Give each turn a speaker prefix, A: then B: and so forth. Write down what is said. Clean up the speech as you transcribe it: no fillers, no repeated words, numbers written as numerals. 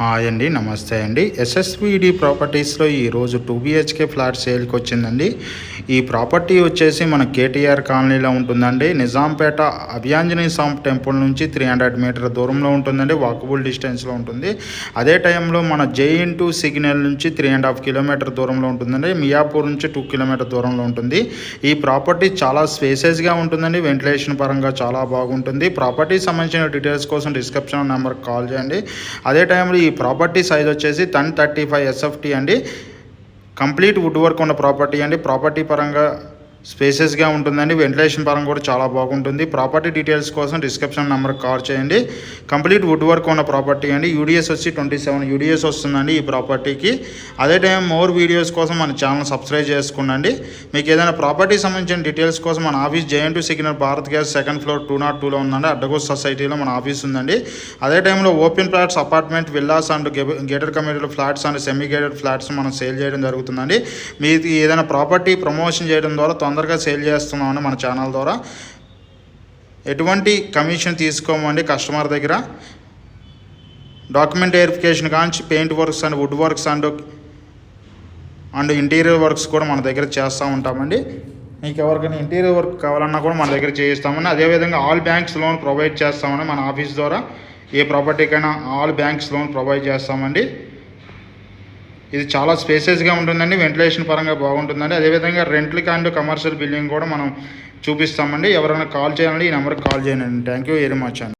A: Hi అండి, నమస్తే అండి. ఎస్ఎస్విడి ప్రాపర్టీస్లో ఈరోజు 2 BHK ఫ్లాట్ సేల్కి వచ్చిందండి. ఈ ప్రాపర్టీ వచ్చేసి మన కేటీఆర్ కాలనీలో ఉంటుందండి. నిజాంపేట అభియాంజనేయ స్వామి టెంపుల్ నుంచి 300 మీటర్ దూరంలో ఉంటుందండి. వాకబుల్ డిస్టెన్స్లో ఉంటుంది. అదే టైంలో మన జేఎన్2 సిగ్నల్ నుంచి 3.5 కిలోమీటర్ దూరంలో ఉంటుందండి. మియాపూర్ నుంచి 2 కిలోమీటర్ దూరంలో ఉంటుంది. ఈ ప్రాపర్టీ చాలా స్పేసెస్గా ఉంటుందండి. వెంటిలేషన్ పరంగా చాలా బాగుంటుంది. ప్రాపర్టీ సంబంధించిన డీటెయిల్స్ కోసం డిస్క్రిప్షన్ నెంబర్కి కాల్ చేయండి. అదే టైంలో ఈ ప్రాపర్టీ సైజ్ వచ్చేసి 1035 SFT అండి. కంప్లీట్ వుడ్ వర్క్ ఉన్న ప్రాపర్టీ అండి. ప్రాపర్టీ పరంగా స్పేసెస్గా ఉంటుందండి. వెంటిలేషన్ పరంగా కూడా చాలా బాగుంటుంది. ప్రాపర్టీ డీటెయిల్స్ కోసం డిస్క్రిప్షన్ నెంబర్కి కాల్ చేయండి. కంప్లీట్ వుడ్ వర్క్ ఉన్న ప్రాపర్టీ అండి. యూడిఎస్ వచ్చి 27 యూడిఎస్ వస్తుందండి ఈ ప్రాపర్టీకి. అదే టైం మోర్ వీడియోస్ కోసం మన ఛానల్ సబ్స్క్రైబ్ చేసుకోండి. మీకు ఏదైనా ప్రాపర్టీ సంబంధించిన డీటెయిల్స్ కోసం మన ఆఫీస్ జేఎన్2 signal Bharat gas 2nd floor 202లో ఉందండి. అడ్డగోస్ సొసైటీలో మన ఆఫీస్ ఉందండి. అదే టైంలో open flats, apartment, villas and gated community flats and semi gated flats మనం సేల్ చేయడం జరుగుతుందండి. మీకు ఏదైనా ప్రాపర్టీ ప్రమోషన్ చేయడం ద్వారా తొందరగా సేల్ చేస్తున్నామని మన ఛానల్ ద్వారా. ఎటువంటి కమిషన్ తీసుకోమండి కస్టమర్ దగ్గర. డాక్యుమెంట్ వెరిఫికేషన్ కానీ paint works and wood works and interior works కూడా మన దగ్గర చేస్తూ ఉంటామండి. మీకు ఎవరికైనా ఇంటీరియర్ వర్క్ కావాలన్నా కూడా మన దగ్గర చేయిస్తామండి. అదేవిధంగా ఆల్ బ్యాంక్స్ లోన్ ప్రొవైడ్ చేస్తామని మన ఆఫీస్ ద్వారా. ఏ ప్రాపర్టీకైనా ఆల్ బ్యాంక్స్ లోన్ ప్రొవైడ్ చేస్తామండి. ఇది చాలా స్పేసెస్గా ఉంటుందండి. వెంటిలేషన్ పరంగా బాగుంటుందండి. అదేవిధంగా రెంట్లకి అండ్ కమర్షియల్ బిల్డింగ్ కూడా మనం చూపిస్తామండి. ఎవరైనా కాల్ చేయాలంటే ఈ నెంబర్కి కాల్ చేయండి. థ్యాంక్ యూ వెరీ మచ్ అండి.